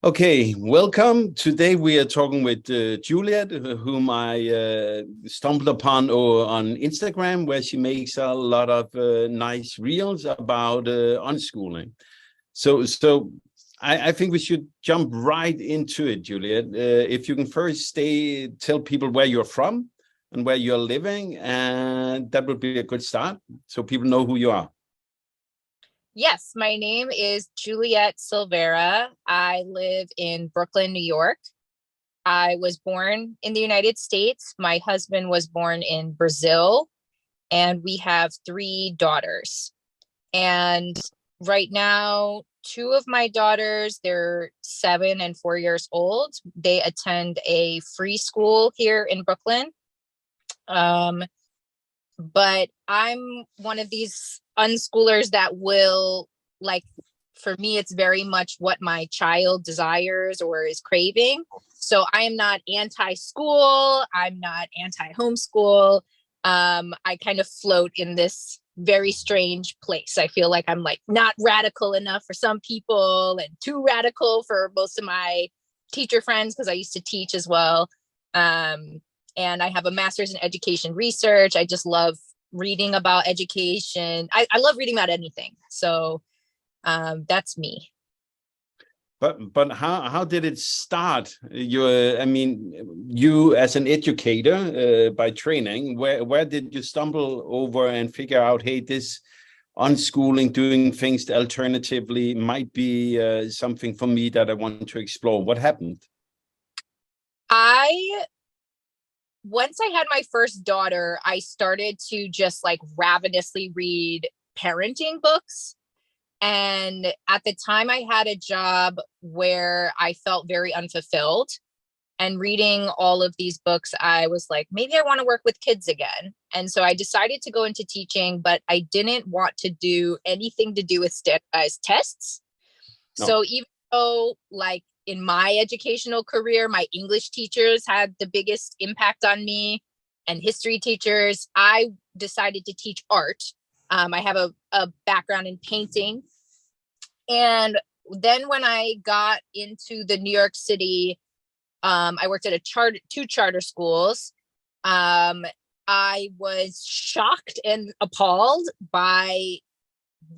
Okay, welcome. Today we are talking with Juliet, whom I stumbled upon on Instagram, where she makes a lot of nice reels about unschooling. So I think we should jump right into it, Juliet. If you can first tell people where you're from and where you're living, and that would be a good start, so people know who you are. Yes, my name is Juliet Silveira. I live in Brooklyn, New York. I was born in the United States. My husband was born in Brazil, and we have three daughters. And right now, two of my daughters, they're 7 and 4 years old. They attend a free school here in Brooklyn. Um, but I'm one of these unschoolers that will, like, for me, it's very much what my child desires or is craving. So I am not anti-school. I'm not anti-homeschool. I kind of float in this very strange place. I feel like I'm like not radical enough for some people and too radical for most of my teacher friends because I used to teach as well. And I have a master's in education research. I just love reading about education. I love reading about anything. So that's me. But how did it start? You as an educator by training, where did you stumble over and figure out, hey, this unschooling, doing things alternatively might be something for me that I want to explore? What happened? I Once I had my first daughter, I started to just like ravenously read parenting books. And at the time, I had a job where I felt very unfulfilled. And reading all of these books, I was like, maybe I want to work with kids again. And so I decided to go into teaching, but I didn't want to do anything to do with standardized tests. No. So even though, like, in my educational career, my English teachers had the biggest impact on me and history teachers, I decided to teach art. I have a background in painting. And then when I got into the New York City, I worked at two charter schools. Um, I was shocked and appalled by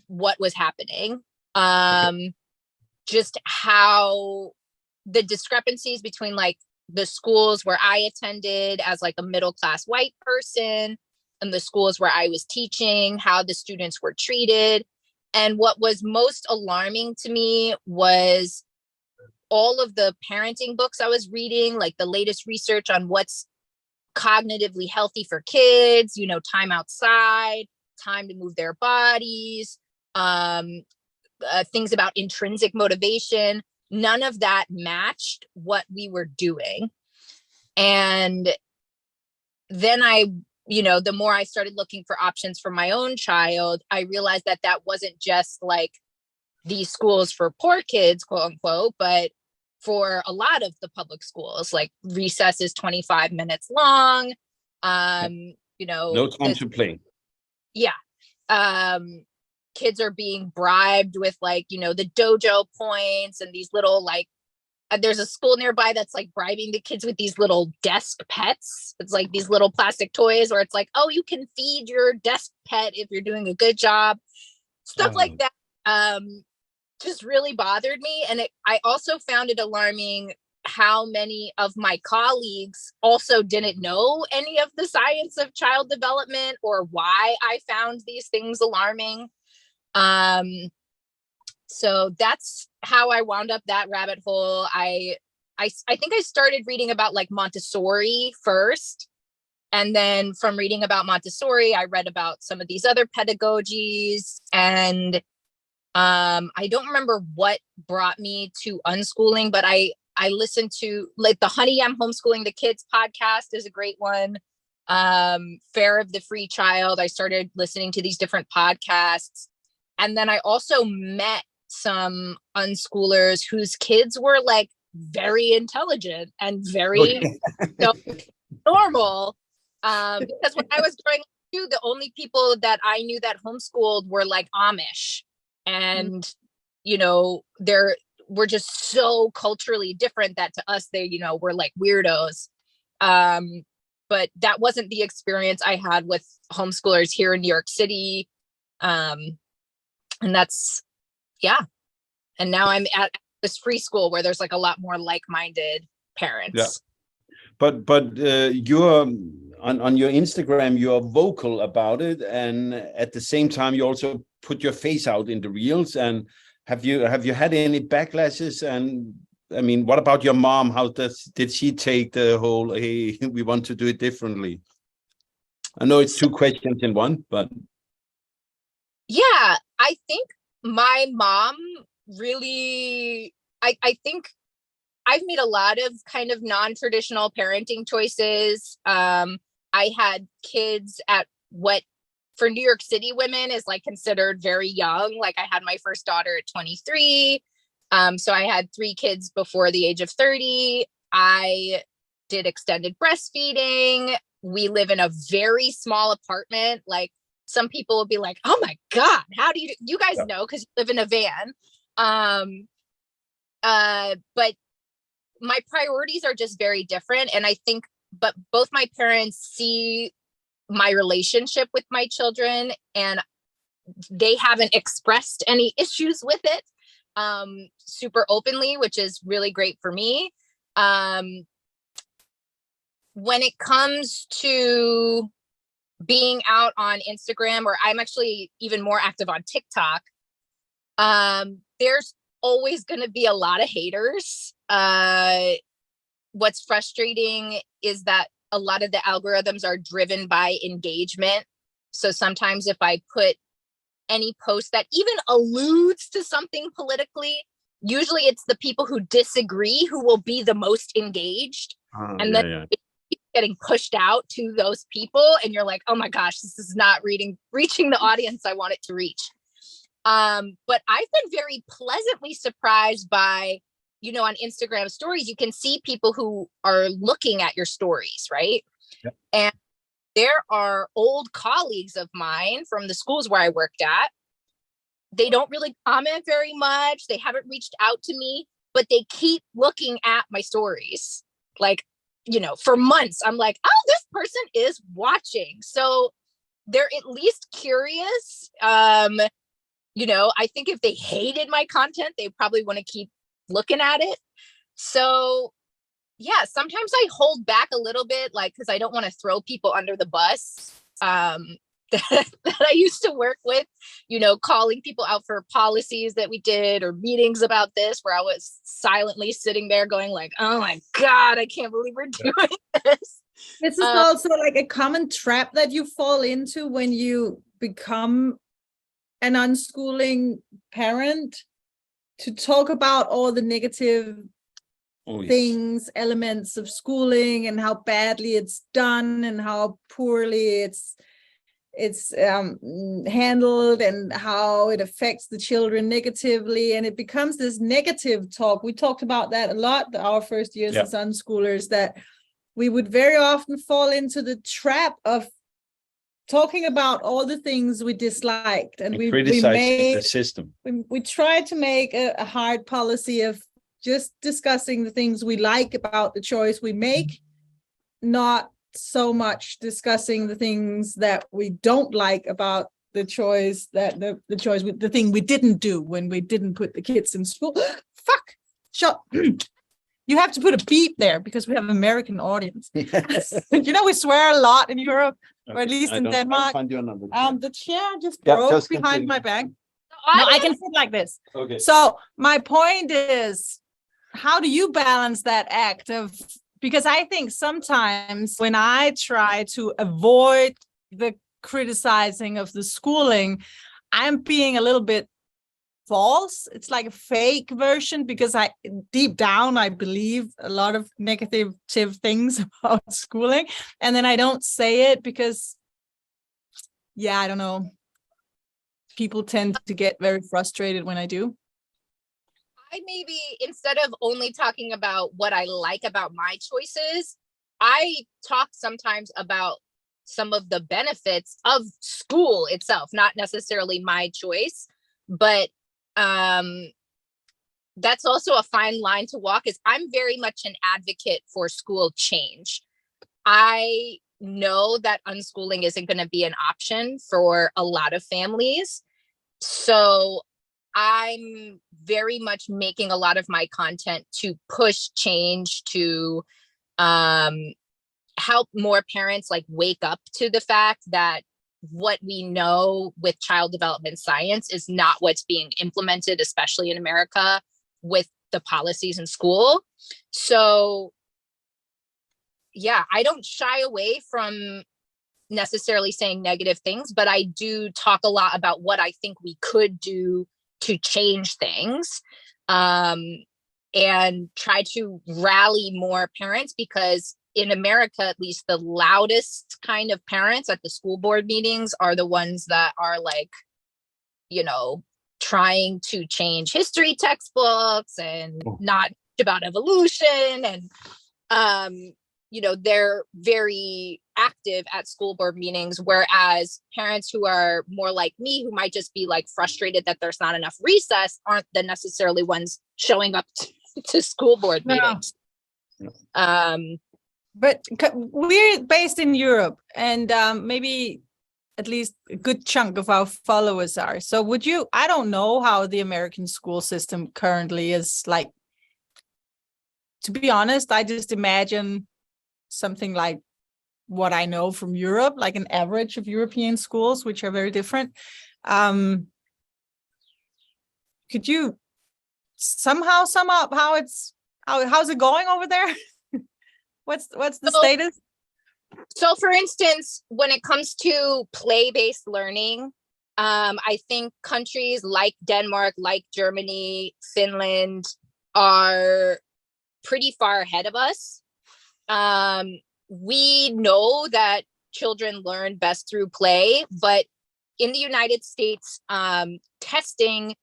what was happening. Okay. Just how the discrepancies between like the schools where I attended as like a middle class white person and the schools where I was teaching, how the students were treated. And what was most alarming to me was all of the parenting books I was reading, like the latest research on what's cognitively healthy for kids, time outside, time to move their bodies, um, things about intrinsic motivation. None of that matched what we were doing. And then the more I started looking for options for my own child, I realized that that wasn't just like these schools for poor kids, quote unquote, but for a lot of the public schools, like recess is 25 minutes long. No time to play. Yeah. Um, Kids are being bribed with like, the dojo points and these little like, there's a school nearby that's like bribing the kids with these little desk pets. It's like these little plastic toys where it's like, oh, you can feed your desk pet if you're doing a good job. Stuff like that. Just really bothered me. And I also found it alarming how many of my colleagues also didn't know any of the science of child development or why I found these things alarming. So that's how I wound up that rabbit hole. I think I started reading about like Montessori first. And then from reading about Montessori, I read about some of these other pedagogies. And I don't remember what brought me to unschooling, but I listened to like the Honey, I'm Homeschooling the Kids podcast is a great one. Fare of the Free Child. I started listening to these different podcasts. And then I also met some unschoolers whose kids were like very intelligent and very Okay. normal. Because when I was growing up too, the only people that I knew that homeschooled were like Amish. And, they're we're just so culturally different that to us, they, we're like weirdos. But that wasn't the experience I had with homeschoolers here in New York City. And that's, yeah. And now I'm at this free school where there's like a lot more like-minded parents. Yeah. But you're on your Instagram, you're vocal about it, and at the same time you also put your face out in the reels. And have you had any backlashes? And I mean, what about your mom? How did she take the whole, hey, we want to do it differently? I know it's two questions in one, but yeah, I think my mom really, I think I've made a lot of kind of non-traditional parenting choices. I had kids at what for New York City women is like considered very young. Like I had my first daughter at 23. So I had 3 kids before the age of 30. I did extended breastfeeding. We live in a very small apartment. Like some people will be like, oh my God, how do you guys know? Cause you live in a van. But my priorities are just very different. And I think, but both my parents see my relationship with my children and they haven't expressed any issues with it super openly, which is really great for me. When it comes to being out on Instagram, or I'm actually even more active on TikTok, there's always going to be a lot of haters. What's frustrating is that a lot of the algorithms are driven by engagement. So sometimes if I put any post that even alludes to something politically, usually it's the people who disagree who will be the most engaged. And then it's getting pushed out to those people. And you're like, oh my gosh, this is not reaching the audience I want it to reach. But I've been very pleasantly surprised by, on Instagram stories, you can see people who are looking at your stories, right? Yep. And there are old colleagues of mine from the schools where I worked at. They don't really comment very much. They haven't reached out to me, but they keep looking at my stories. Like, for months, I'm like, oh, this person is watching. So they're at least curious. I think if they hated my content, they probably want to keep looking at it. So yeah, sometimes I hold back a little bit, like, because I don't want to throw people under the bus that I used to work with, calling people out for policies that we did or meetings about this, where I was silently sitting there going like, oh my God, I can't believe we're doing this. This is also like a common trap that you fall into when you become an unschooling parent, to talk about all the negative things, elements of schooling, and how badly it's done and how poorly it's handled and how it affects the children negatively. And it becomes this negative talk. We talked about that a lot our first years as unschoolers, that we would very often fall into the trap of talking about all the things we disliked, and we made the system. We tried to make a hard policy of just discussing the things we like about the choice we make, not so much discussing the things that we don't like about the choice, that the thing we didn't do when we didn't put the kids in school. Fuck, shut. You have to put a beep there because we have an American audience. Yes. We swear a lot in Europe, or at Okay, least in Denmark. Find your number. The chair just broke just behind continue. my back. No, I can sit like this. Okay. So my point is, how do you balance that act of, because I think sometimes when I try to avoid the criticizing of the schooling, I'm being a little bit false. It's like a fake version, because deep down I believe a lot of negative things about schooling, and then I don't say it because I don't know, people tend to get very frustrated when I do. I maybe, instead of only talking about what I like about my choices, I talk sometimes about some of the benefits of school itself, not necessarily my choice, but that's also a fine line to walk, is I'm very much an advocate for school change. I know that unschooling isn't going to be an option for a lot of families. So I'm very much making a lot of my content to push change, to help more parents like wake up to the fact that what we know with child development science is not what's being implemented, especially in America, with the policies in school. So yeah, I don't shy away from necessarily saying negative things, but I do talk a lot about what I think we could do to change things, and try to rally more parents, because in America, at least, the loudest kind of parents at the school board meetings are the ones that are like, you know, trying to change history textbooks and not about evolution. And, you know, they're very active at school board meetings, whereas parents who are more like me, who might just be like frustrated that there's not enough recess, aren't the necessarily ones showing up to school board meetings. But we're based in Europe, and maybe at least a good chunk of our followers are. So would you, I don't know how the American school system currently is like. To be honest, I just imagine something like what I know from Europe, like an average of European schools, which are very different. Could you somehow sum up how's it going over there? What's the status? So for instance, when it comes to play-based learning, I think countries like Denmark, like Germany, Finland are pretty far ahead of us. We know that children learn best through play, but in the United States, testing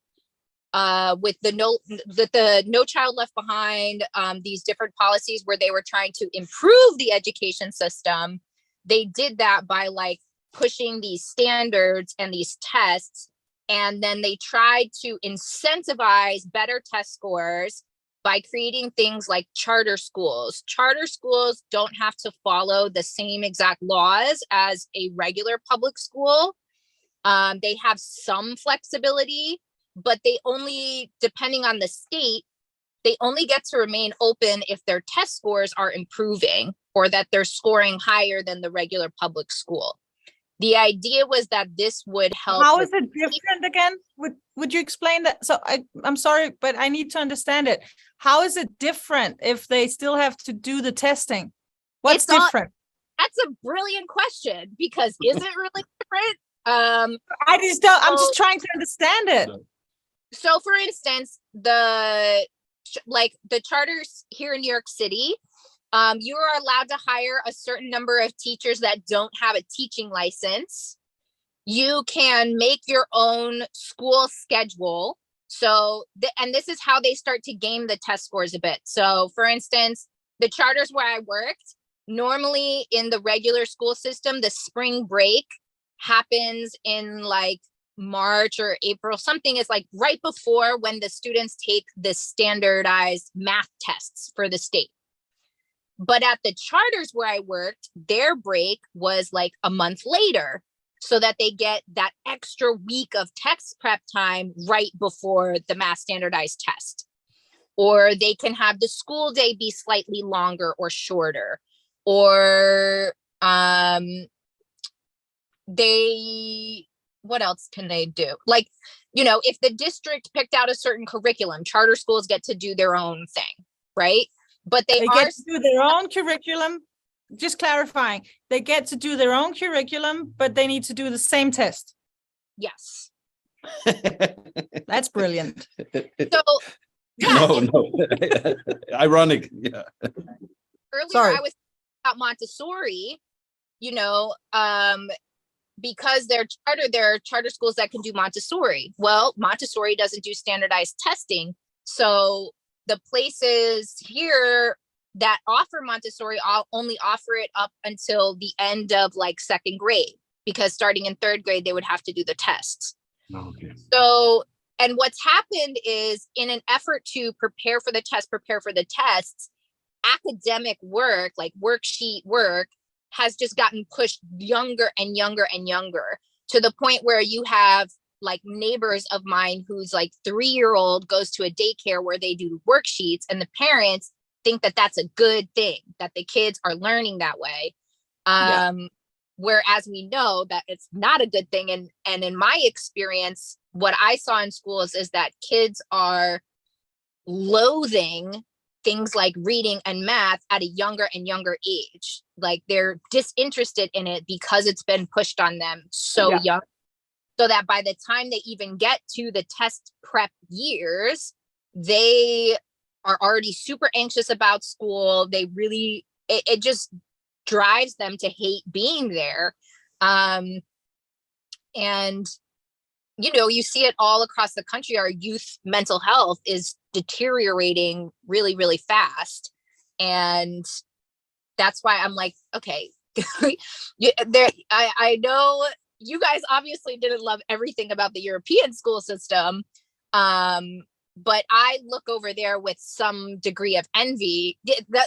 with the No Child Left Behind, these different policies where they were trying to improve the education system, they did that by like pushing these standards and these tests, and then they tried to incentivize better test scores by creating things like charter schools. Charter schools don't have to follow the same exact laws as a regular public school. They have some flexibility, but they only, depending on the state, they only get to remain open if their test scores are improving or that they're scoring higher than the regular public school. The idea was that this would help. How is it different again? Would you explain that? So I'm sorry, but I need to understand it. How is it different if they still have to do the testing? What's different? That's a brilliant question, because is it really different? I'm just trying to understand it. So for instance, the charters here in New York City, you are allowed to hire a certain number of teachers that don't have a teaching license. You can make your own school schedule. So, and this is how they start to game the test scores a bit. So for instance, the charters where I worked, normally in the regular school system, the spring break happens in like March or April. Something is like right before when the students take the standardized math tests for the state. But at the charters where I worked, their break was like a month later, so that they get that extra week of text prep time right before the math standardized test. Or they can have the school day be slightly longer or shorter. Or what else can they do? Like, you know, if the district picked out a certain curriculum, charter schools get to do their own thing, right? But they get to do their own curriculum. Just clarifying, they get to do their own curriculum, but they need to do the same test. Yes. That's brilliant. So yeah, no. Ironic. Yeah. Earlier I was about Montessori, you know, because there are charter schools that can do Montessori. Well, Montessori doesn't do standardized testing. So the places here that offer Montessori only offer it up until the end of like second grade, because starting in third grade, they would have to do the tests. Okay. So And what's happened is, in an effort to prepare for the tests, academic work, like worksheet work, has just gotten pushed younger and younger and younger, to the point where you have like neighbors of mine whose like 3-year-old goes to a daycare where they do worksheets, and the parents think that that's a good thing, that the kids are learning that way. Whereas we know that it's not a good thing. And in my experience, what I saw in schools is that kids are loathing things like reading and math at a younger and younger age. Like they're disinterested in it because it's been pushed on them so young, so that by the time they even get to the test prep years, they are already super anxious about school. They really, it just drives them to hate being there. And, you know, you see it all across the country. Our youth mental health is deteriorating really, really fast. And that's why I'm like, okay, I know you guys obviously didn't love everything about the European school system. But I look over there with some degree of envy.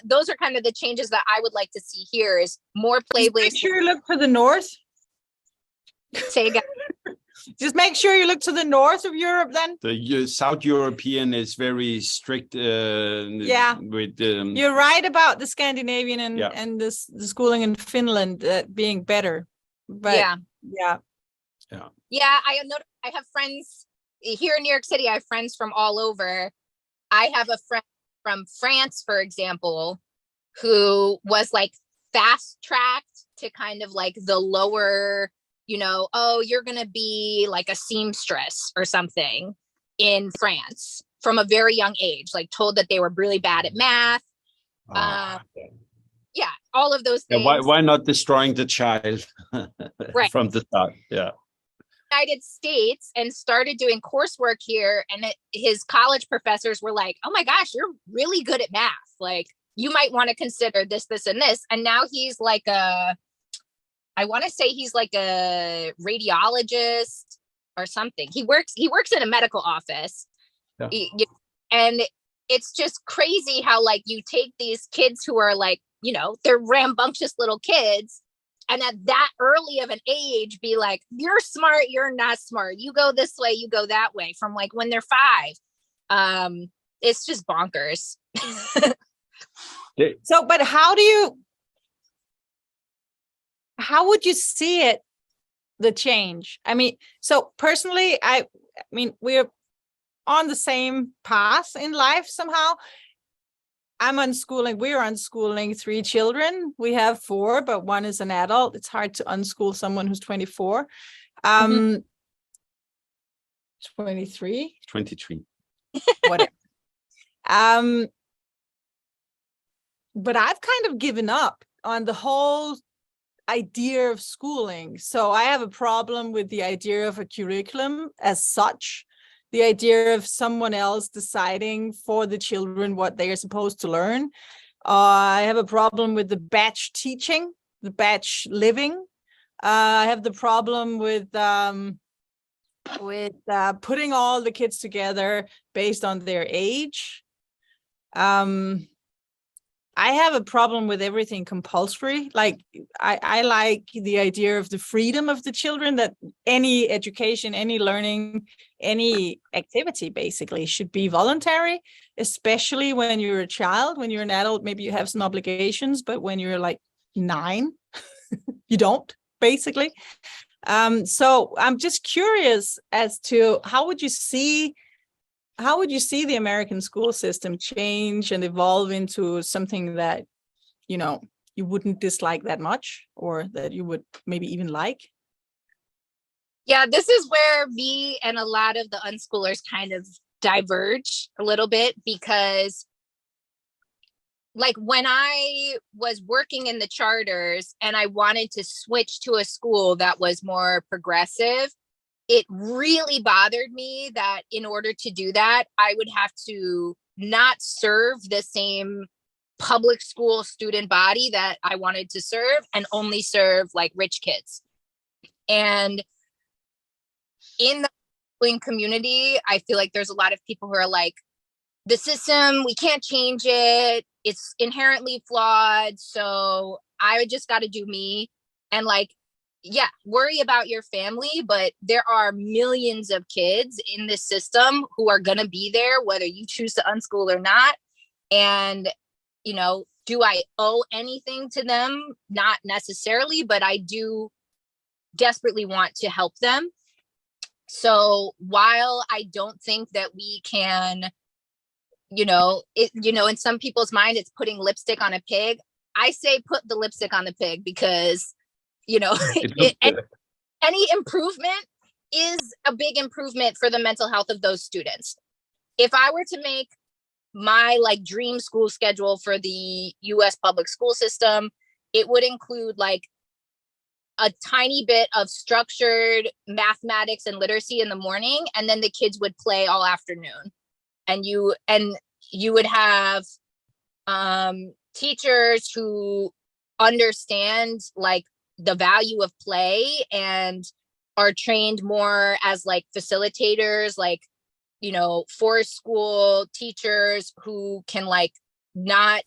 Those are kind of the changes that I would like to see here, is more Just make sure you look to the north. Say again. Just make sure you look to the north of Europe then. The South European is very strict. With you're right about the Scandinavian and the schooling in Finland being better. But yeah. I have friends here in New York City. I have friends from all over. I have a friend from France, for example, who was like fast tracked to kind of like the lower, you know, oh, you're going to be like a seamstress or something in France from a very young age, like told that they were really bad at math. Yeah, all of those things. Why not destroying the child from the start? Yeah. United States and started doing coursework here, and his college professors were like, oh my gosh, you're really good at math, like you might want to consider this, this, and this. And now he's like I want to say he's like a radiologist or something. He works in a medical office. And it's just crazy how like you take these kids who are like, you know, they're rambunctious little kids, and at that early of an age, be like, you're smart, you're not smart. You go this way, you go that way, from like when they're 5. It's just bonkers. So, but how would you see it, the change? I mean, so personally, I mean, we're on the same path in life somehow. We're unschooling 3 children. We have 4, but 1 is an adult. It's hard to unschool someone who's 24. 23. Whatever. But I've kind of given up on the whole idea of schooling. So I have a problem with the idea of a curriculum as such. The idea of someone else deciding for the children what they are supposed to learn. I have a problem with the batch teaching, the batch living. I have the problem with putting all the kids together based on their age. I have a problem with everything compulsory. Like I like the idea of the freedom of the children, that any education, any learning, any activity basically should be voluntary, especially when you're a child. When you're an adult, maybe you have some obligations, but when you're like 9, you don't, basically. So I'm just curious as to how would you see the American school system change and evolve into something that, you know, you wouldn't dislike that much, or that you would maybe even like? Yeah, this is where me and a lot of the unschoolers kind of diverge a little bit, because like when I was working in the charters and I wanted to switch to a school that was more progressive, it really bothered me that in order to do that, I would have to not serve the same public school student body that I wanted to serve, and only serve like rich kids. And in the unschooling community, I feel like there's a lot of people who are like, the system, we can't change it. It's inherently flawed. So I just got to do me. And like, yeah, worry about your family, but there are millions of kids in this system who are going to be there, whether you choose to unschool or not. And, you know, do I owe anything to them? Not necessarily, but I do desperately want to help them. So while I don't think that we can, you know, in some people's mind, it's putting lipstick on a pig. I say put the lipstick on the pig because, you know, any improvement is a big improvement for the mental health of those students. If I were to make my like dream school schedule for the US public school system, it would include like a tiny bit of structured mathematics and literacy in the morning, and then the kids would play all afternoon. And you would have teachers who understand like the value of play and are trained more as like facilitators, like, you know, for school teachers who can like not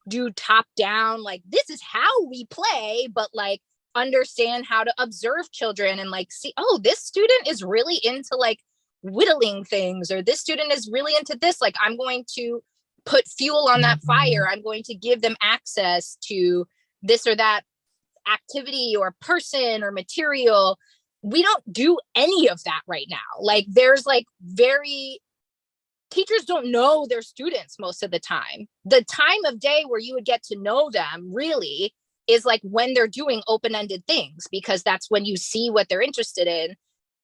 do top down, like this is how we play, but like understand how to observe children and like see, oh, this student is really into like whittling things, or this student is really into this, like I'm going to put fuel on that fire, I'm going to give them access to this or that activity or person or material. We don't do any of that right now. Like there's like teachers don't know their students most of the time. The time of day where you would get to know them really is like when they're doing open-ended things, because that's when you see what they're interested in.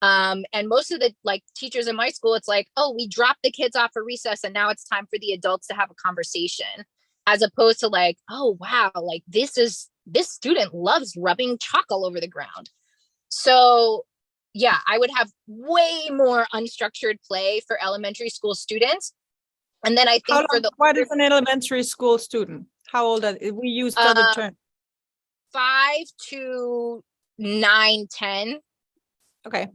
And most of the like teachers in my school, it's like, oh, we dropped the kids off for recess and now it's time for the adults to have a conversation, as opposed to like, oh, wow, like this student loves rubbing chalk all over the ground. So yeah, I would have way more unstructured play for elementary school students. And then I think what is an elementary school student? How old are they? We use other terms. 5 to 9, 10. Okay.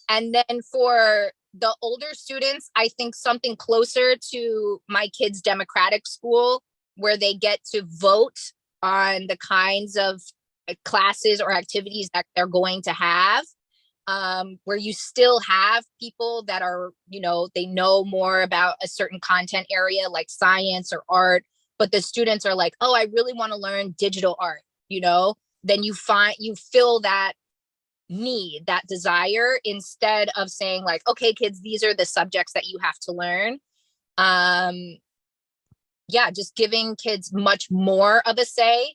And then for the older students, I think something closer to my kids' democratic school, where they get to vote on the kinds of classes or activities that they're going to have, where you still have people that are, you know, they know more about a certain content area like science or art, but the students are like, oh, I really want to learn digital art, you know, then you fill that need, that desire, instead of saying like, okay, kids, these are the subjects that you have to learn. Yeah, just giving kids much more of a say.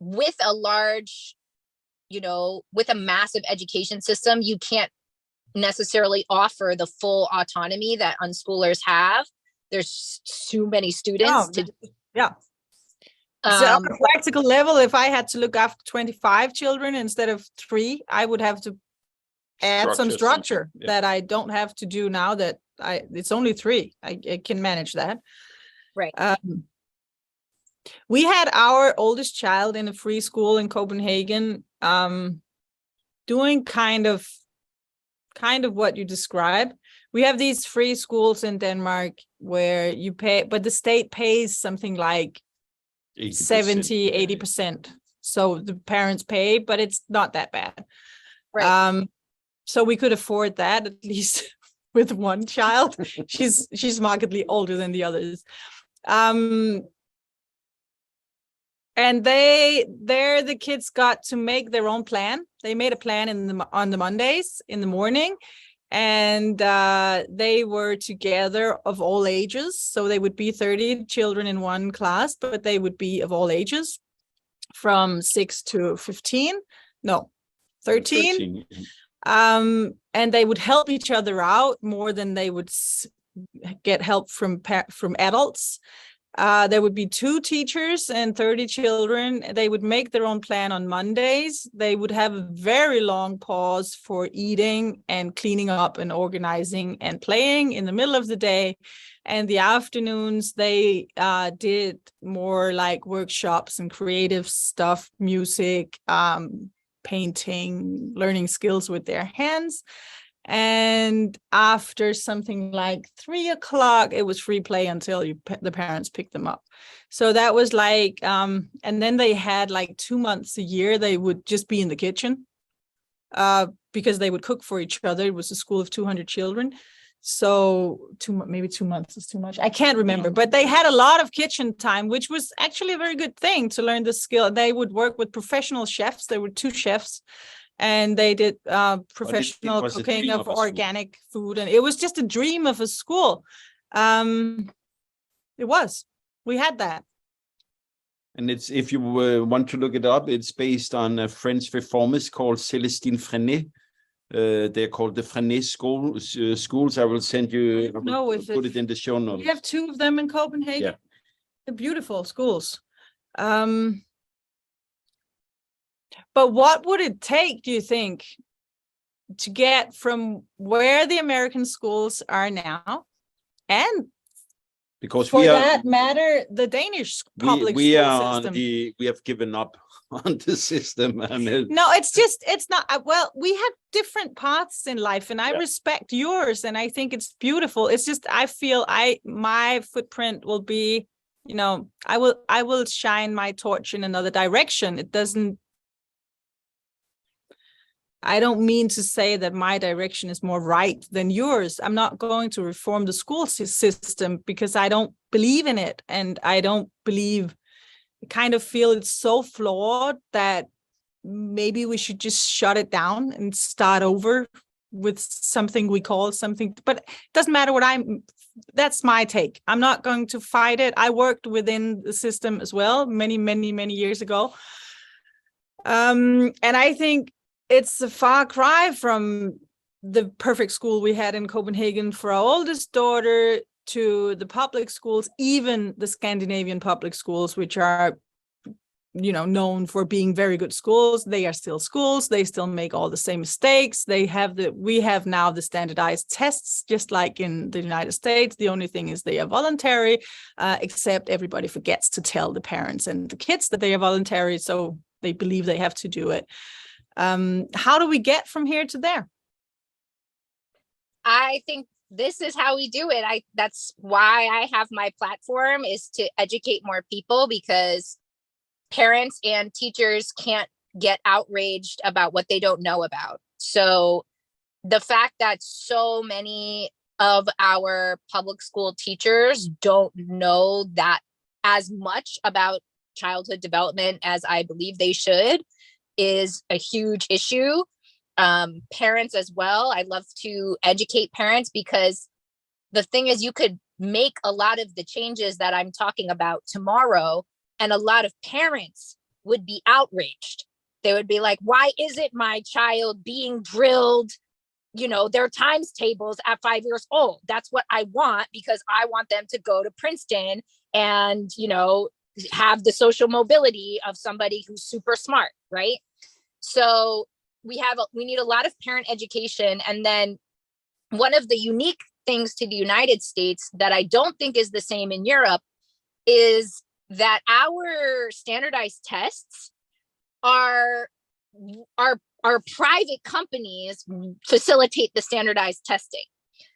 With a large, you know, with a massive education system, you can't necessarily offer the full autonomy that unschoolers have. There's too many students yeah. So on a practical level, if I had to look after 25 children instead of 3, I would have to add some structure that I don't have to do now that it's only 3. I can manage that. Right. We had our oldest child in a free school in Copenhagen, doing kind of what you describe. We have these free schools in Denmark where you pay, but the state pays something like 70-80%. So the parents pay, but it's not that bad. Right. So we could afford that, at least with one child. She's markedly older than the others. And the kids got to make their own plan. They made a plan on the Mondays in the morning, and they were together of all ages. So they would be 30 children in one class, but they would be of all ages from 6 to 15. No, 13. And they would help each other out more than they would get help from adults. There would be 2 teachers and 30 children. They would make their own plan on Mondays. They would have a very long pause for eating and cleaning up and organizing and playing in the middle of the day. And the afternoons, they did more like workshops and creative stuff, music, painting, learning skills with their hands. And after something like 3 o'clock, it was free play until the parents picked them up. So that was like, and then they had like 2 months a year, they would just be in the kitchen because they would cook for each other. It was a school of 200 children. So maybe 2 months is too much. I can't remember, but they had a lot of kitchen time, which was actually a very good thing to learn the skill. They would work with professional chefs. There were 2 chefs. And they did professional cooking of organic food. And it was just a dream of a school. It was. We had that. And it's, if you want to look it up, it's based on a French reformist called Célestine Freinet. They're called the Freinet schools. I will send you, put it in the show notes. We have 2 of them in Copenhagen. Yeah. They're beautiful schools. But what would it take, do you think, to get from where the American schools are now, and because for that matter, the Danish public school system? We have given up on the system. No, it's not. Well, we have different paths in life, and I respect yours, and I think it's beautiful. It's just, I feel my footprint will be, I will shine my torch in another direction. I don't mean to say that my direction is more right than yours. I'm not going to reform the school system because I don't believe in it. And I don't kind of feel it's so flawed that maybe we should just shut it down and start over with something we call something. But it doesn't matter that's my take. I'm not going to fight it. I worked within the system as well many, many, many years ago. And I think it's a far cry from the perfect school we had in Copenhagen for our oldest daughter to the public schools, even the Scandinavian public schools, which are, known for being very good schools. They are still schools. They still make all the same mistakes. We have now the standardized tests, just like in the United States. The only thing is they are voluntary, except everybody forgets to tell the parents and the kids that they are voluntary. So they believe they have to do it. How do we get from here to there? I think this is how we do it. That's why I have my platform, is to educate more people, because parents and teachers can't get outraged about what they don't know about. So the fact that so many of our public school teachers don't know that as much about childhood development as I believe they should is a huge issue. Parents as well. I love to educate parents, because the thing is, you could make a lot of the changes that I'm talking about tomorrow, and a lot of parents would be outraged. They would be like, why isn't my child being drilled, their times tables at 5 years old? That's what I want, because I want them to go to Princeton and, have the social mobility of somebody who's super smart, right? So we need a lot of parent education. And then one of the unique things to the United States that I don't think is the same in Europe is that our standardized tests are private companies facilitate the standardized testing.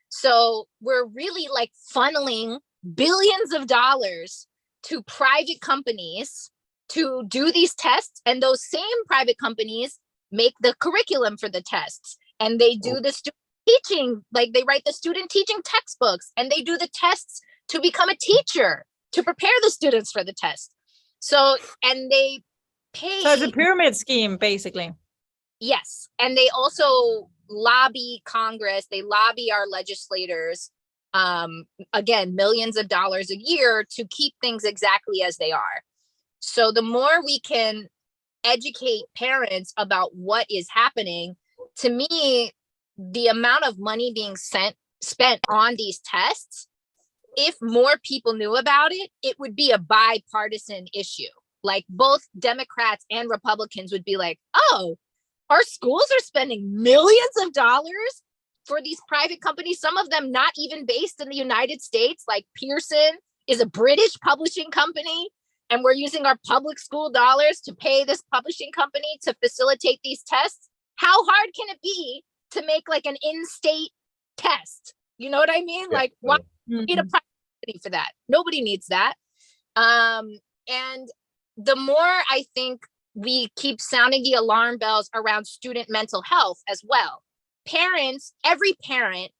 So we're really like funneling billions of dollars to private companies to do these tests, and those same private companies make the curriculum for the tests, and they do the student teaching, like they write the student teaching textbooks, and they do the tests to become a teacher to prepare the students for the test. So, and they pay. So it's a pyramid scheme, basically. Yes. And they also lobby Congress, they lobby our legislators, again, millions of dollars a year to keep things exactly as they are. So the more we can educate parents about what is happening, to me, the amount of money being spent on these tests, if more people knew about it, it would be a bipartisan issue. Like both Democrats and Republicans would be like, oh, our schools are spending millions of dollars for these private companies, some of them not even based in the United States. Like Pearson is a British publishing company, and we're using our public school dollars to pay this publishing company to facilitate these tests. How hard can it be to make like an in-state test. You know what I mean? Yeah. Like, why need a private company for that? Nobody needs that. And the more I think we keep sounding the alarm bells around student mental health as well. Parents, every parent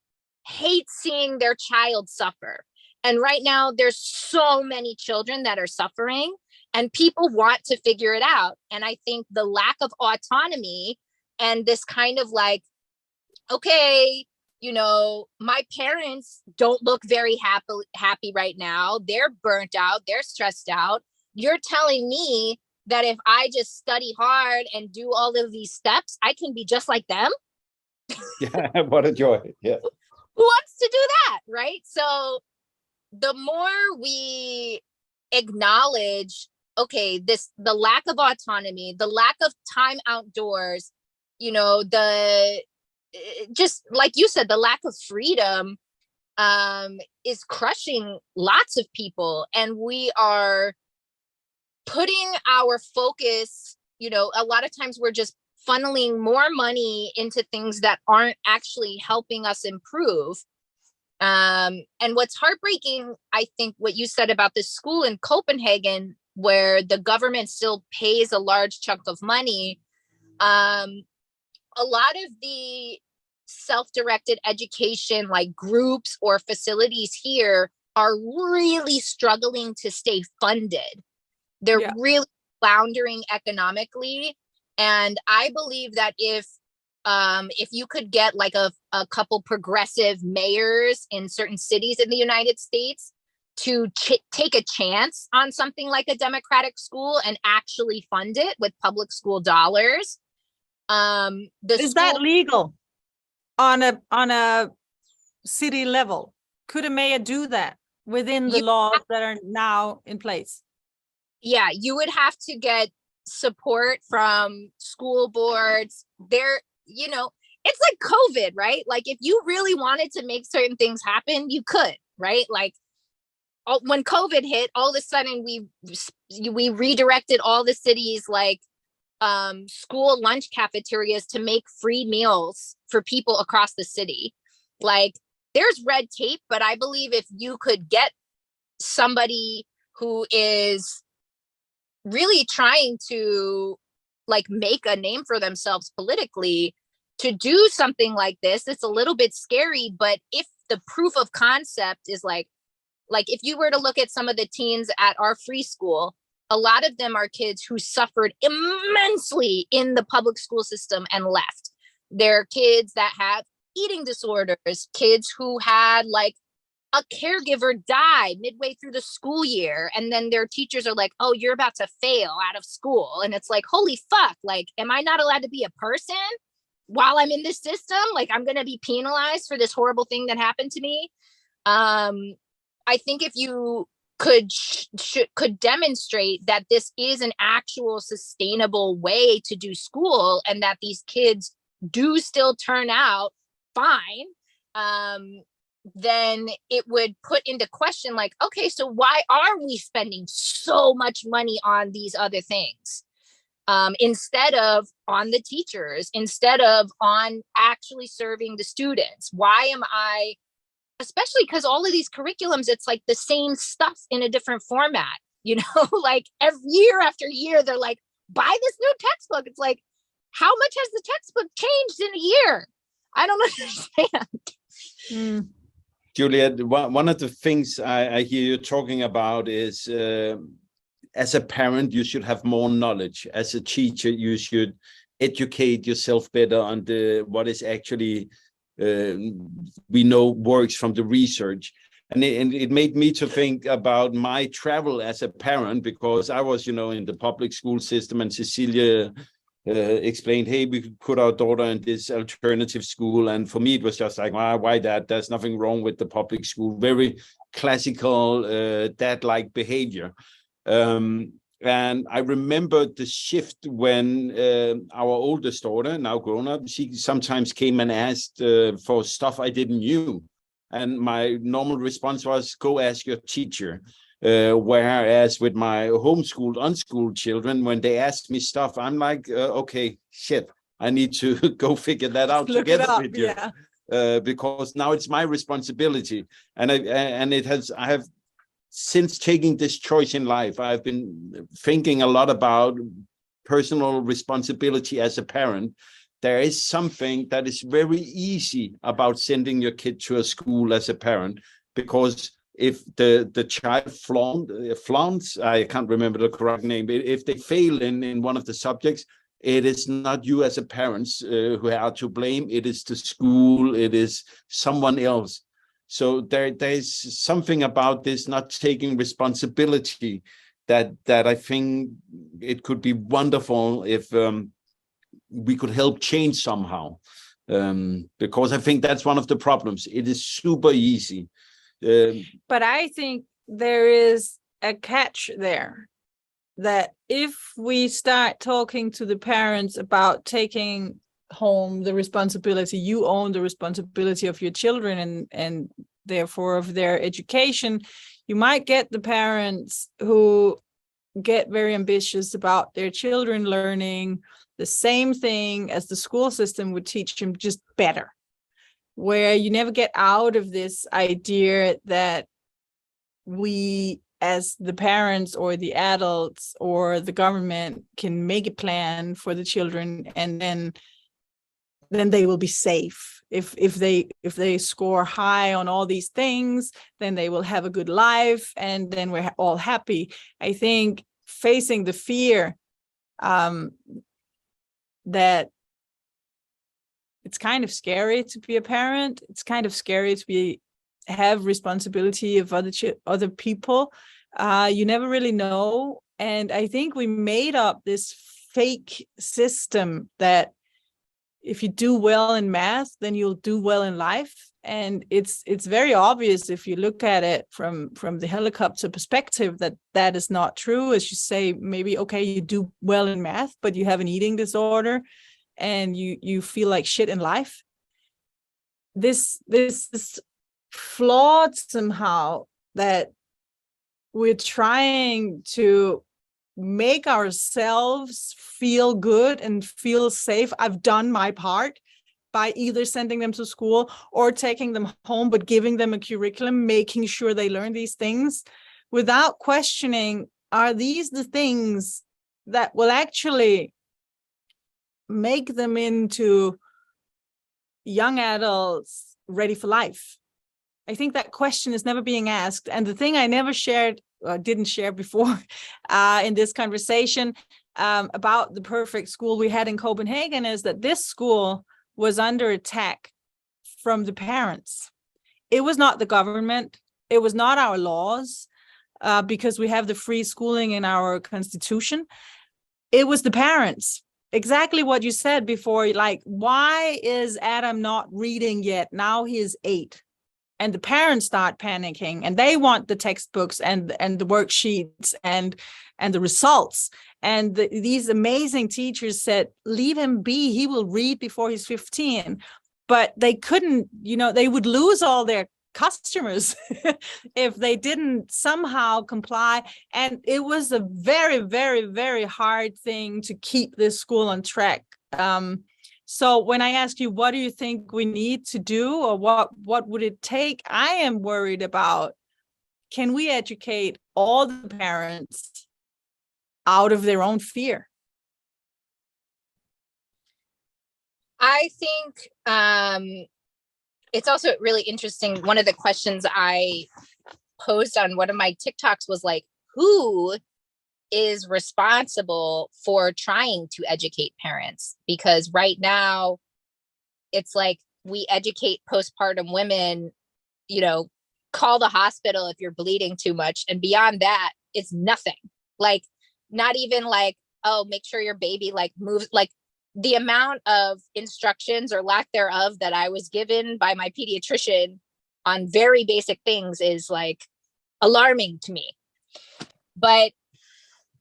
hates seeing their child suffer. And right now there's so many children that are suffering and people want to figure it out. And I think the lack of autonomy and this kind of like, okay, you know, my parents don't look very happy right now. They're burnt out. They're stressed out. You're telling me that if I just study hard and do all of these steps, I can be just like them? Yeah, what a joy. Yeah. Who wants to do that, right? So the more we acknowledge, okay, the lack of autonomy, the lack of time outdoors, you know, just like you said, the lack of freedom is crushing lots of people. And we are putting our focus, you know, a lot of times we're just funneling more money into things that aren't actually helping us improve. And what's heartbreaking, I think what you said about this school in Copenhagen, where the government still pays a large chunk of money, a lot of the self-directed education like groups or facilities here are really struggling to stay funded. They're really floundering economically. And I believe that if you could get like a couple progressive mayors in certain cities in the United States to take a chance on something like a democratic school and actually fund it with public school dollars. Is that legal on a city level? Could a mayor do that within the laws that are now in place? Yeah, you would have to get support from school boards. There, you know, it's like COVID, right? Like if you really wanted to make certain things happen, you could, right? Like when COVID hit, all of a sudden we redirected all the cities like school lunch cafeterias to make free meals for people across the city. Like there's red tape, but I believe if you could get somebody who is really trying to like make a name for themselves politically to do something like this, it's a little bit scary. But if the proof of concept is like if you were to look at some of the teens at our free school, a lot of them are kids who suffered immensely in the public school system and left. They're kids that have eating disorders, kids who had like a caregiver die midway through the school year. And then their teachers are like, oh, you're about to fail out of school. And it's like, holy fuck, like, am I not allowed to be a person while I'm in this system? Like, I'm going to be penalized for this horrible thing that happened to me. I think if you could demonstrate that this is an actual sustainable way to do school and that these kids do still turn out fine, then it would put into question like, okay, so why are we spending so much money on these other things instead of on the teachers, instead of on actually serving the students? Why am I, especially because all of these curriculums, it's like the same stuff in a different format, you know, like every year after year, they're like, buy this new textbook. It's like, how much has the textbook changed in a year? I don't understand. Juliet, one of the things I hear you talking about is as a parent, you should have more knowledge. As a teacher, you should educate yourself better on what is actually we know works from the research. And it made me to think about my travel as a parent, because I was, you know, in the public school system, and Cecilia explained, hey, we could put our daughter in this alternative school. And for me, it was just like, why that? There's nothing wrong with the public school. Very classical dad-like behavior. And I remember the shift when our oldest daughter, now grown up, she sometimes came and asked for stuff I didn't know. And my normal response was, go ask your teacher. Whereas with my homeschooled, unschooled children, when they ask me stuff, I'm like, okay, shit, I need to go figure that out Look it together up, with you. Because now it's my responsibility, and I have, since taking this choice in life, I've been thinking a lot about personal responsibility as a parent. There is something that is very easy about sending your kid to a school as a parent, because if the child flaunts, I can't remember the correct name, but if they fail in one of the subjects, it is not you as a parent who are to blame. It is the school, it is someone else. So there's something about this not taking responsibility that I think it could be wonderful if we could help change somehow. Because I think that's one of the problems. It is super easy. But I think there is a catch there, that if we start talking to the parents about taking home the responsibility, you own the responsibility of your children and therefore of their education, you might get the parents who get very ambitious about their children learning the same thing as the school system would teach them, just better, where you never get out of this idea that we as the parents or the adults or the government can make a plan for the children, and then they will be safe. If they score high on all these things, then they will have a good life, and then we're all happy. I think facing the fear that it's kind of scary to be a parent, it's kind of scary to have responsibility of other people. You never really know. And I think we made up this fake system that if you do well in math, then you'll do well in life. And it's very obvious if you look at it from the helicopter perspective that is not true. As you say, maybe, okay, you do well in math, but you have an eating disorder and you feel like shit in life. This is flawed somehow, that we're trying to make ourselves feel good and feel safe. I've done my part by either sending them to school or taking them home, but giving them a curriculum, making sure they learn these things without questioning, are these the things that will actually make them into young adults ready for life? I think that question is never being asked. And the thing I never didn't share before in this conversation about the perfect school we had in Copenhagen is that this school was under attack from the parents. It was not the government. It was not our laws, because we have the free schooling in our constitution. It was the parents. Exactly what you said before, like, why is Adam not reading yet? Now he is 8. And the parents start panicking, and they want the textbooks and the worksheets and the results. And these amazing teachers said, leave him be, he will read before he's 15. But they couldn't, they would lose all their customers if they didn't somehow comply. And it was a very, very, very hard thing to keep this school on track. So when I ask you, what do you think we need to do, or what would it take? I am worried about, can we educate all the parents out of their own fear? I think it's also really interesting. One of the questions I posed on one of my TikToks was like, who is responsible for trying to educate parents? Because right now it's like we educate postpartum women, call the hospital if you're bleeding too much. And beyond that, it's nothing. Like, not even like, oh, make sure your baby moves. Like, the amount of instructions or lack thereof that I was given by my pediatrician on very basic things is like alarming to me. But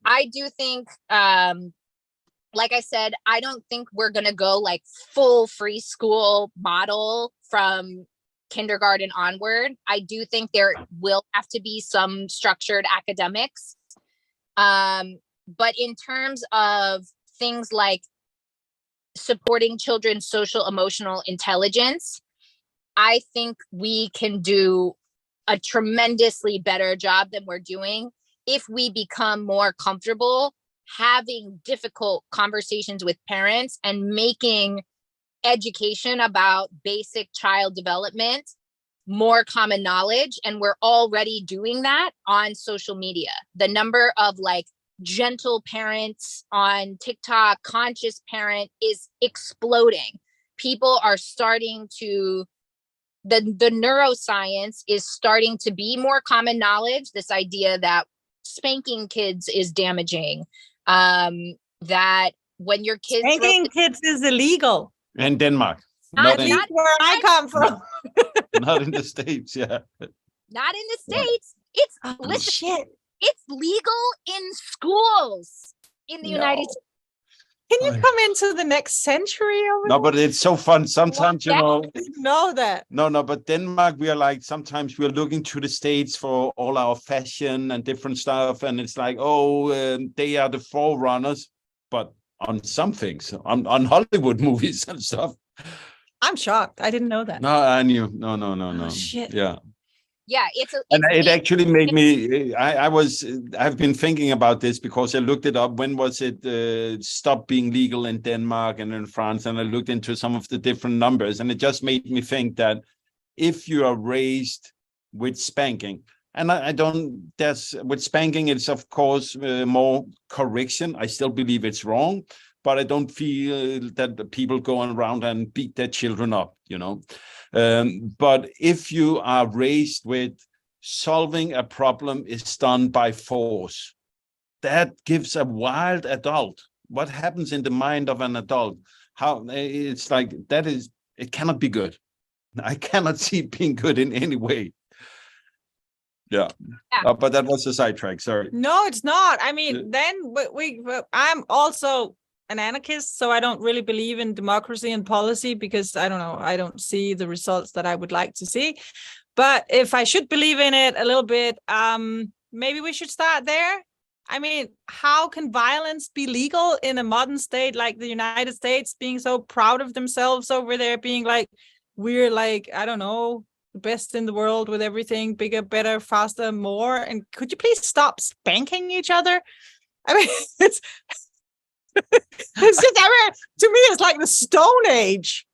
I do think, like I said, I don't think we're going to go like full free school model from kindergarten onward. I do think there will have to be some structured academics. But in terms of things like supporting children's social emotional intelligence, I think we can do a tremendously better job than we're doing if we become more comfortable having difficult conversations with parents and making education about basic child development more common knowledge. And we're already doing that on social media. The number of like gentle parents on TikTok, conscious parent, is exploding. People are starting to, the neuroscience is starting to be more common knowledge. This idea that spanking kids is damaging, that when your kids Spanking kids is illegal. In Denmark. Not Where I come from. Not in the States, yeah. Not in the States. It's listen, shit. it's legal in schools in the United States. Can you come into the next century over No, but it's so fun. Sometimes, you know. I didn't know that. No, but Denmark, we are like, sometimes we're looking to the States for all our fashion and different stuff. And it's like, they are the forerunners. But on some things, on Hollywood movies and stuff. I'm shocked. I didn't know that. No, I knew. No. Oh, shit. Yeah. Yeah, it's it actually made me, I've been thinking about this because I looked it up. When was it stopped being legal in Denmark and in France? And I looked into some of the different numbers, and it just made me think that if you are raised with spanking, and with spanking, it's of course more correction. I still believe it's wrong, but I don't feel that people go around and beat their children up, you know. But if you are raised with solving a problem is done by force, that gives a wild adult. What happens in the mind of an adult? How it's like that is, it cannot be good. I cannot see it being good in any way. Yeah. But that was a sidetrack. Sorry. No, it's not. I mean, I'm also an anarchist, so I don't really believe in democracy and policy because I don't know, I don't see the results that I would like to see. But if I should believe in it a little bit, maybe we should start there. I mean, how can violence be legal in a modern state like the United States, being so proud of themselves over there, being like, we're like, I don't know, the best in the world with everything, bigger, better, faster, more. And could you please stop spanking each other? I mean, it's just, to me, it's like the Stone Age.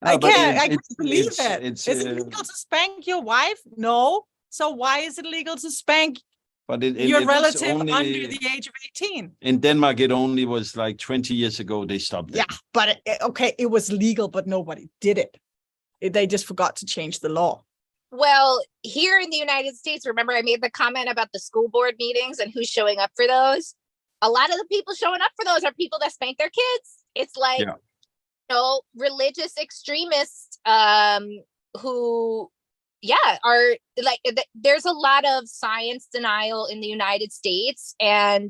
I can't believe that. Is it legal to spank your wife? No. So why is it legal to spank your relative under the age of 18? In Denmark, it only was like 20 years ago they stopped it. Yeah, but it was legal, but nobody did it. They just forgot to change the law. Well, here in the United States, remember I made the comment about the school board meetings and who's showing up for those? A lot of the people showing up for those are people that spank their kids. It's like, you know, religious extremists who, are like, there's a lot of science denial in the United States. And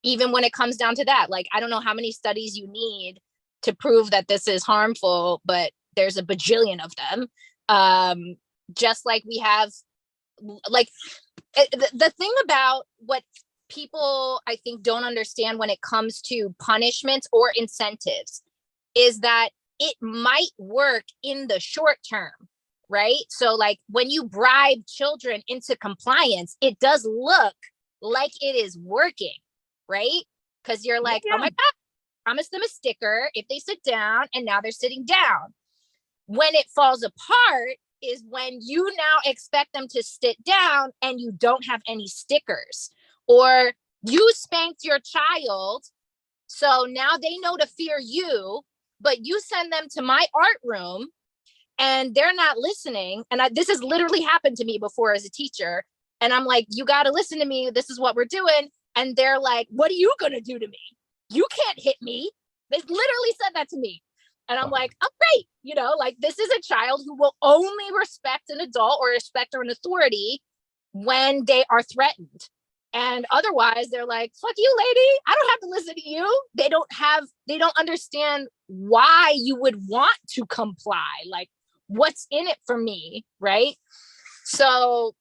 even when it comes down to that, like, I don't know how many studies you need to prove that this is harmful, but there's a bajillion of them. Just like we have, like, the thing about what people, I think, don't understand when it comes to punishments or incentives is that it might work in the short term, right? So like when you bribe children into compliance, it does look like it is working, right? Because you're like, oh my God, promise them a sticker if they sit down, and now they're sitting down. When it falls apart is when you now expect them to sit down and you don't have any stickers. Or you spanked your child, so now they know to fear you, but you send them to my art room and they're not listening. And this has literally happened to me before as a teacher. And I'm like, you got to listen to me. This is what we're doing. And they're like, what are you going to do to me? You can't hit me. They literally said that to me. And I'm like, oh, great. You know, like, this is a child who will only respect an adult or respect an authority when they are threatened. And otherwise they're like, fuck you, lady. I don't have to listen to you. They don't understand why you would want to comply. Like, what's in it for me, right? So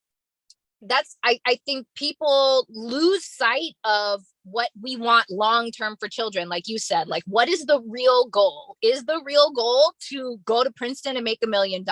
that's, I think people lose sight of what we want long-term for children. Like you said, like, what is the real goal? Is the real goal to go to Princeton and make $1 million?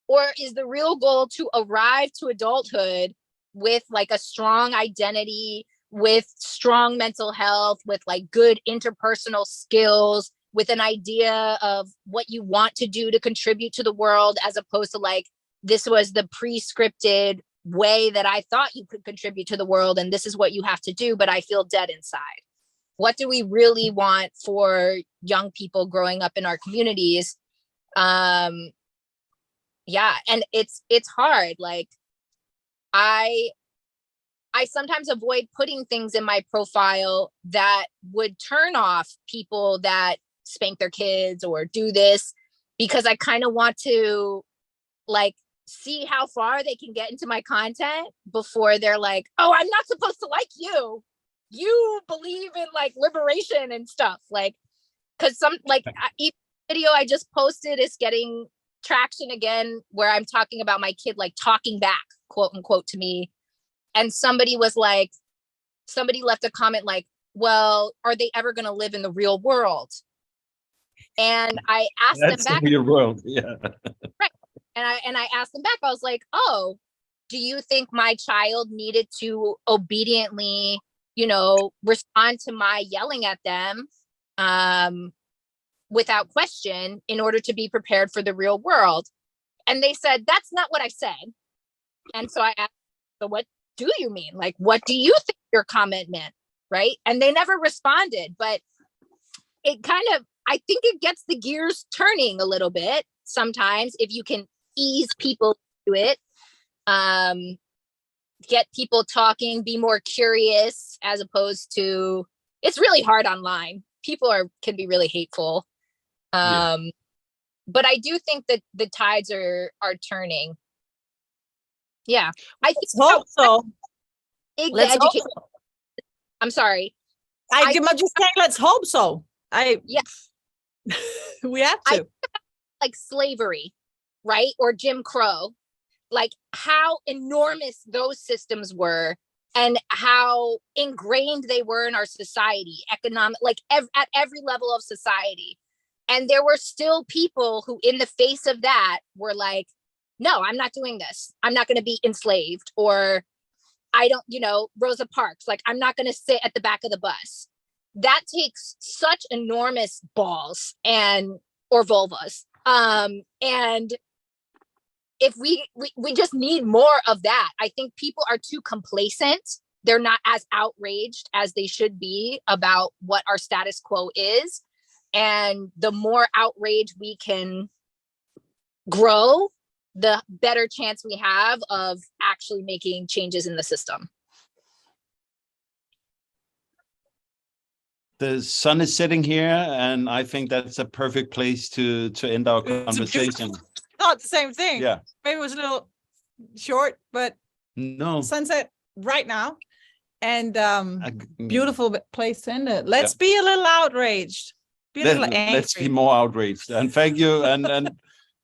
Or is the real goal to arrive to adulthood with like a strong identity, with strong mental health, with like good interpersonal skills, with an idea of what you want to do to contribute to the world, as opposed to like, this was the pre-scripted way that I thought you could contribute to the world, and this is what you have to do, but I feel dead inside. What do we really want for young people growing up in our communities? Yeah, and it's hard. Like, I sometimes avoid putting things in my profile that would turn off people that spank their kids or do this, because I kind of want to like see how far they can get into my content before they're like, oh, I'm not supposed to like you. You believe in like liberation and stuff. Like, because some like each video I just posted is getting traction again, where I'm talking about my kid like talking back, quote unquote, to me. And somebody left a comment like, well, are they ever going to live in the real world? And I asked them back. The real world, yeah. Right. And I asked them back, I was like, oh, do you think my child needed to obediently, respond to my yelling at them without question in order to be prepared for the real world? And they said, that's not what I said. And so I asked, so what do you mean? Like, what do you think your comment meant? Right. And they never responded, but it kind of, I think it gets the gears turning a little bit sometimes if you can ease people to it, get people talking, be more curious, as opposed to, it's really hard online. People can be really hateful. But I do think that the tides are turning. Yeah. I think hope so. Let's hope so. I'm sorry. I'm just saying, let's hope so. Yeah. We have to. Like slavery, right? Or Jim Crow, like how enormous those systems were and how ingrained they were in our society, economic, like at every level of society. And there were still people who, in the face of that, were like, no, I'm not doing this. I'm not going to be enslaved. Or I don't, Rosa Parks, like, I'm not going to sit at the back of the bus. That takes such enormous balls or vulvas. And if we just need more of that. I think people are too complacent. They're not as outraged as they should be about what our status quo is. And the more outrage we can grow, the better chance we have of actually making changes in the system. The sun is setting here, and I think that's a perfect place to end our conversation. Not the same thing. Yeah. Maybe it was a little short, but no. Sunset right now. And beautiful place to end it. Let's be a little outraged. Let's be more outraged. And thank you. And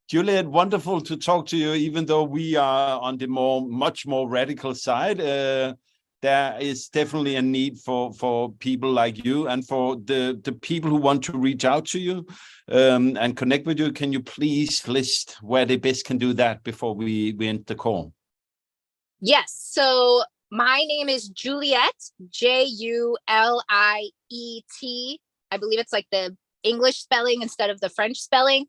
Juliet, wonderful to talk to you, even though we are on the much more radical side. There is definitely a need for people like you, and for the people who want to reach out to you and connect with you. Can you please list where they best can do that before we end the call? Yes. So my name is Juliet, Juliet. I believe it's like the English spelling instead of the French spelling.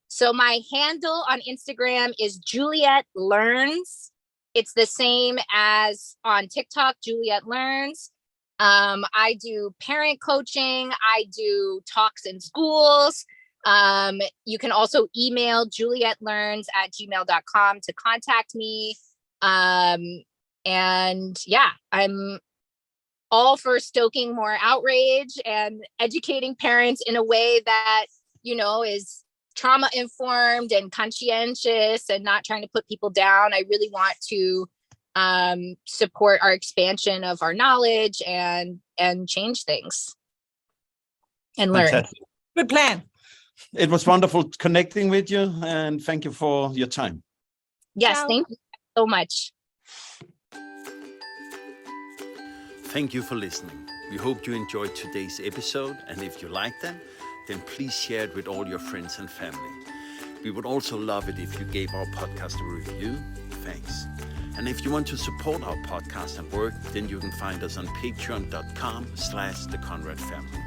So my handle on Instagram is Juliet Learns. It's the same as on TikTok, Juliet Learns. I do parent coaching. I do talks in schools. You can also email julietlearns@gmail.com to contact me. And yeah, I'm all for stoking more outrage and educating parents in a way that, is trauma informed and conscientious and not trying to put people down. I really want to support our expansion of our knowledge and change things and learn. Fantastic. Good plan. It was wonderful connecting with you, and thank you for your time. Yes, Ciao. thank you so much. Thank you for listening. We hope you enjoyed today's episode, and if you like them, then please share it with all your friends and family. We would also love it if you gave our podcast a review. Thanks. And if you want to support our podcast and work, then you can find us on patreon.com/the Conrad family.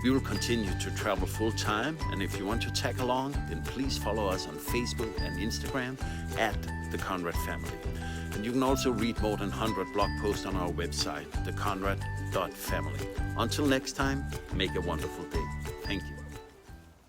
We will continue to travel full time, and if you want to tag along, then please follow us on Facebook and Instagram at the Conrad family. And you can also read more than 100 blog posts on our website, theconrad.family. Until next time, make a wonderful day. Thank you.